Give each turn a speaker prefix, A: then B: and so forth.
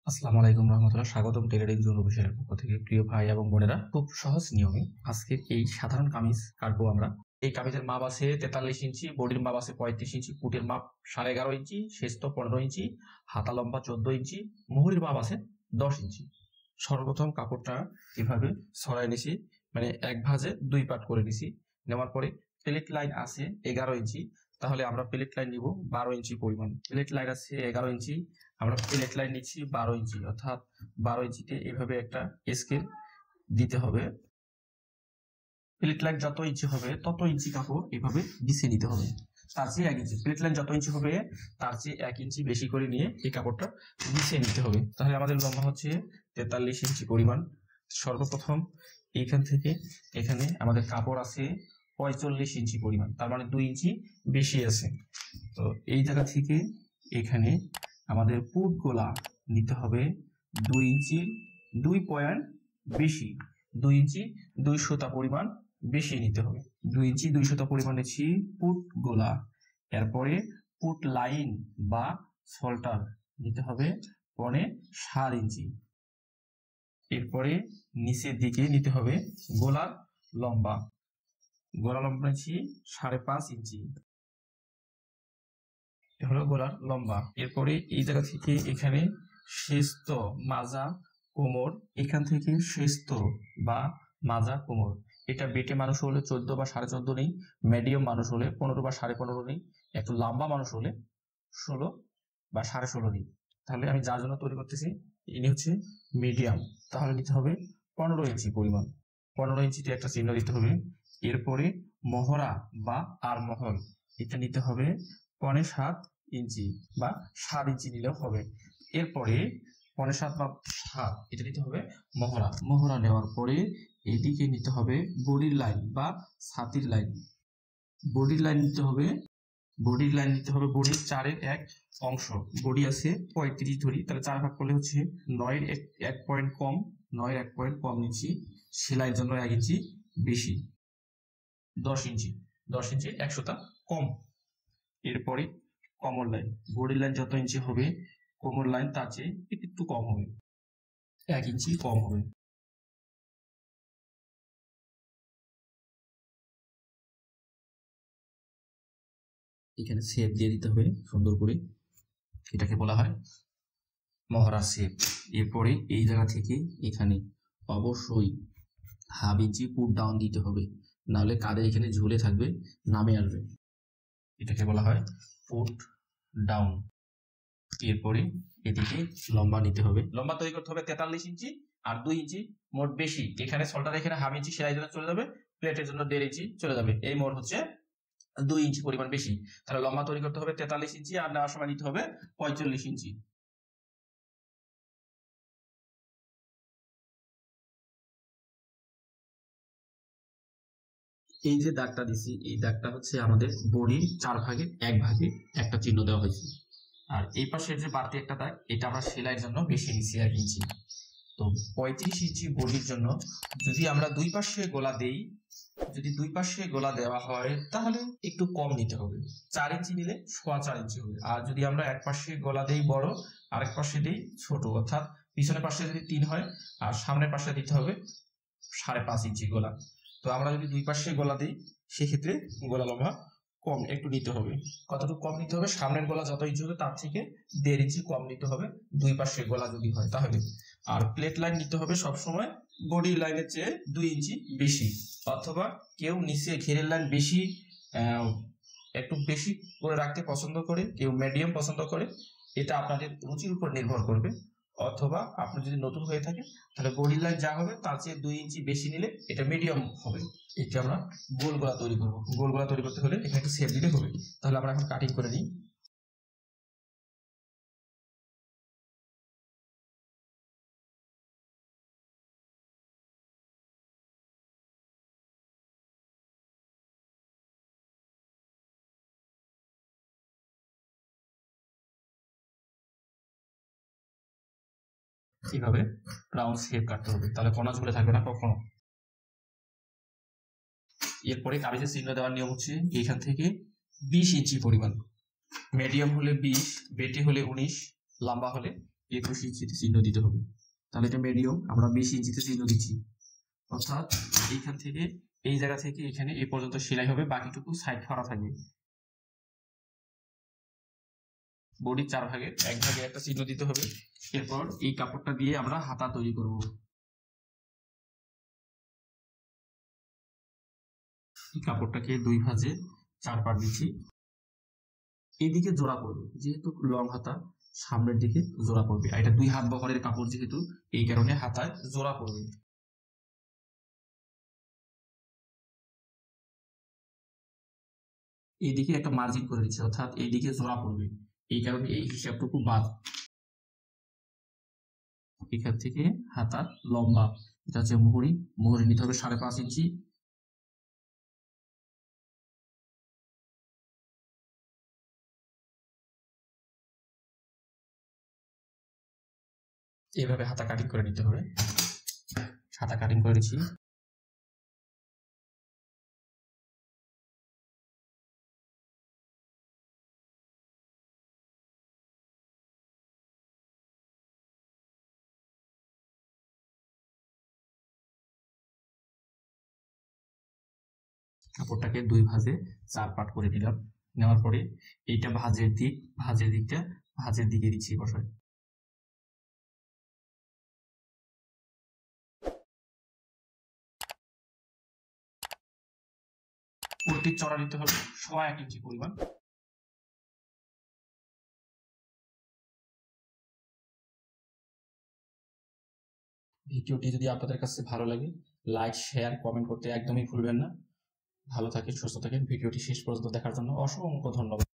A: আসসালামু আলাইকুম রহমতুল্লাহ। স্বাগতম টেলারিং জোন অফিসের পক্ষ থেকে। প্রিয় ভাই এবং বোনেরা, খুব সহজ নিয়মে আজকের এই সাধারণ কামিজ কাটবো আমরা। এই কামিজের মাপ আছে 43 ইঞ্চি, বডির মাপ আছে 35 ইঞ্চি, পুটের মাপ 11.5 ইঞ্চি, শেস্ত 15 ইঞ্চি, হাতা লম্বা 14 ইঞ্চি, মুহুরির মাপ আছে 10 ইঞ্চি। সর্বপ্রথম কাপড়টা এভাবে ছড়াই নিছি, মানে এক ভাঁজে দুই পাট করে নিছি। নেওয়ার পরে প্লেট লাইন আছে 11 ইঞ্চি, তাহলে আমরা প্লেট লাইন নিব 12 ইঞ্চি পরিমাণ। প্লেট লাইন আছে 11 ইঞ্চি, আমরা প্লেট লাইন নিচ্ছি 12 ইঞ্চি, অর্থাৎ 12 ইঞ্চিতে এভাবে একটা স্কেল দিতে হবে। প্লেট লাইন যত ইঞ্চি হবে তত ইঞ্চি কাপড় এভাবে বিছিয়ে নিতে হবে। তার চেয়ে 1 ইঞ্চি, প্লেট লাইন যত ইঞ্চি হবে তার চেয়ে 1 ইঞ্চি বেশি করে নিয়ে এই কাপড়টা বিছিয়ে নিতে হবে। তাহলে আমাদের লম্বা হচ্ছে 43 ইঞ্চি পরিমাণ। সর্বপ্রথম এইখান থেকে এখানে আমাদের কাপড় আছে 45 ইঞ্চি পরিমাণ, তার মানে 2 ইঞ্চি বেশি আছে। তো এই জায়গা থেকে এখানে আমাদের পুট গোলা নিতে হবে 2 ইঞ্চি 2 পয়েন্ট বেশি, 2 ইঞ্চি 2 সুতা পরিমাণ বেশি নিতে হবে। 2 ইঞ্চি 2 সুতা পরিমাণ নিচ্ছি পুট গোলা। এরপরে পুট লাইন বা সল্টার নিতে হবে 7.5 ইঞ্চি। এরপরে নিচের দিকে নিতে হবে গোলার লম্বা। গোলা লম্বা নিচ্ছি 5.5 ইঞ্চি, হলো গোলার লম্বা। এরপরে এই জায়গা থেকে এখানে শেস্ত মাজা কোমর, এখান থেকে শেস্ত বা মাজা কোমর, এটা বেটে মানুষ হলে 14 বা 14.5 নেই, মিডিয়াম মানুষ হলে 15 বা 15.5 নেই, একটু লম্বা মানুষ হলে 16 বা 16.5 নেই। তাহলে আমি যার জন্য তৈরি করতেছি ইনি হচ্ছে মিডিয়াম, তাহলে নিতে হবে 15 ইঞ্চি পরিমাণ। 15 ইঞ্চিতে একটা চিহ্ন দিতে হবে। এরপরে মহড়া বা আর মহল, এটা নিতে হবে 7.5 ইঞ্চি বা 7 ইঞ্চি নিলেও হবে। এরপরে 7.5 বা 7 এটা নিতে হবে মহড়া। মহড়া নেওয়ার পরে এদিকে নিতে হবে বডির লাইন বা ছাতির লাইন। বডির লাইন নিতে হবে, বডির লাইন নিতে হবে বডির 4-এর 1 অংশ। বডি আছে 35 ধরি, তাহলে 4 ভাগ করলে হচ্ছে 9-এর 1 পয়েন্ট কম, 9-এর 1 পয়েন্ট কম নিচ্ছি। সেলাইয়ের জন্য 1 ইঞ্চি বেশি, 10 ইঞ্চি, 10 ইঞ্চি 1 সুতা কম। এরপরে কোমর লাইন, বডির লাইন যত ইঞ্চি হবে কোমর লাইন তার চেয়ে একটু কম হবে, 1 ইঞ্চি কম হবে। এখানে শেপ দিয়ে দিতে হবে সুন্দর করে, এটাকে বলা হয় মহড়া শেপ। এরপরে এই জায়গা থেকে এখানে অবশ্যই হাফ ইঞ্চি পুট ডাউন দিতে হবে, নাহলে কাঁধে এখানে ঝুলে থাকবে, নামে আসবে, এটাকে বলা হয় পুট ডাউন। এরপরে এদিকে লম্বা নিতে হবে, লম্বা তৈরি করতে হবে 43 ইঞ্চি আর 2 ইঞ্চি মোট বেশি। এখানে সল্টার এখানে হাফ ইঞ্চি সেলাই জন্য চলে যাবে, প্লেটের জন্য 1.5 ইঞ্চি চলে যাবে, এই মোট হচ্ছে 2 ইঞ্চি পরিমাণ বেশি। তাহলে লম্বা তৈরি করতে হবে 43 ইঞ্চি আর নেওয়ার সময় নিতে হবে 45 ইঞ্চি। এই যে দাগটা দিছি এই দাগটা হচ্ছে আমাদের বডির 4 ভাগের 1 ভাগে একটা চিহ্ন দেওয়া হয়েছে। আর এই পাশে যে বাড়তি একটা দাগ, এটা আমরা সেলাইয়ের জন্য বেশি নিচ্ছি 1 ইঞ্চি। তো 35 ইঞ্চি বডির জন্য যদি আমরা দুই পাশে গোলা দেই, যদি দুই পাশে গোলা দেওয়া হয় তাহলে একটু কম নিতে হবে, 4 ইঞ্চি নিলে 4.25 ইঞ্চি হবে। আর যদি আমরা এক পাশে গোলা দেই বড়, আরেক পাশে দেই ছোট, অর্থাৎ পিছনের পাশে যদি 3 হয় আর সামনের পাশে দিতে হবে 5.5 ইঞ্চি গোলা। তো আমরা যদি দুই পাশে গোলা দিই সেক্ষেত্রে গোলা লম্বা কম একটু নিতে হবে। কতটুকু কম নিতে হবে? সামনের গলা যত ইঞ্চি হবে তার থেকে 1.5 ইঞ্চি কম নিতে হবে দুই পাশে গলা যদি হয় তাহলে। আর প্লেট লাইন নিতে হবে সবসময় বডি লাইনের চেয়ে 2 ইঞ্চি বেশি, অথবা কেউ নিচে ঘেরের লাইন বেশি একটু বেশি করে রাখতে পছন্দ করে, কেউ মিডিয়াম পছন্দ করে, এটা আপনাদের রুচির উপর নির্ভর করবে। অথবা আপনি যদি নতুন হয়ে থাকে তাহলে বডি লাইন যা হবে তার চেয়ে 2 ইঞ্চি বেশি নিলে এটা মিডিয়াম হবে। এটা আমরা গোল গলা তৈরি করবো। গোল গলা তৈরি করতে হলে এখানে একটু শেপ দিতে হবে। তাহলে আমরা এখন কাটিং করে নিই। এইভাবে রাউন্ড শেপ কাটতে হবে, তাহলে কোনা ঝুলে থাকবে না কখনো। এরপরে কামিজের চিহ্ন দেওয়ার নিয়ম হচ্ছে এখান থেকে 20 ইঞ্চি পরিমাণ, মিডিয়াম হলে 20, বেটে হলে 19, লম্বা হলে 21 ইঞ্চিতে চিহ্ন দিতে হবে। তাহলে এটা মিডিয়াম, আমরা 20 ইঞ্চিতে চিহ্ন দিচ্ছি। অর্থাৎ এইখান থেকে এই জায়গা থেকে এখানে এই পর্যন্ত সেলাই হবে, বাকিটুকু সাইড ফাড়া থাকবে। বডির 4 ভাগের 1 ভাগে একটা চিহ্ন দিতে হবে। এরপর এই কাপড়টা দিয়ে আমরা হাতা তৈরি করব। এই কাপড়টাকে 2 ভাঁজে 4 পাট দিচ্ছি। এইদিকে জোড়া পড়বে, যেহেতু লং হাতা সামনের দিকে জোড়া পড়বে, এটা 2 হাত বহরের কাপড়, যেহেতু এই কারণে হাতায় জোড়া পড়বে। এইদিকে একটা মার্জিন করে দিচ্ছি, অর্থাৎ এইদিকে জোড়া পড়বে, এই কারণে এই হিসাবটুকু বাদ। এখান থেকে হাতা লম্বা, এটা হচ্ছে মুহুরি, মুহুরি নিতে হবে 5.5 ইঞ্চি। এইভাবে হাতা কাটিং করে নিতে হবে। হাতা কাটিং করে নিচ্ছি। কাপড়টাকে 2 ভাঁজে 4 পাট করে দিলাম। নেওয়ার পরে এইটা ভাঁজের দিকটা ভাঁজের দিকে দিচ্ছি বসায়। কুর্তির চড়া নিতে হবে 1 ইঞ্চি পরিমাণ। ভিডিওটি যদি আপনাদের কাছে ভালো লাগে, লাইক, শেয়ার, কমেন্ট করতে একদমই ভুলবেন না। ভালো থাকেন, সুস্থ থাকেন। ভিডিওটি শেষ পর্যন্ত দেখার জন্য অসংখ্য ধন্যবাদ।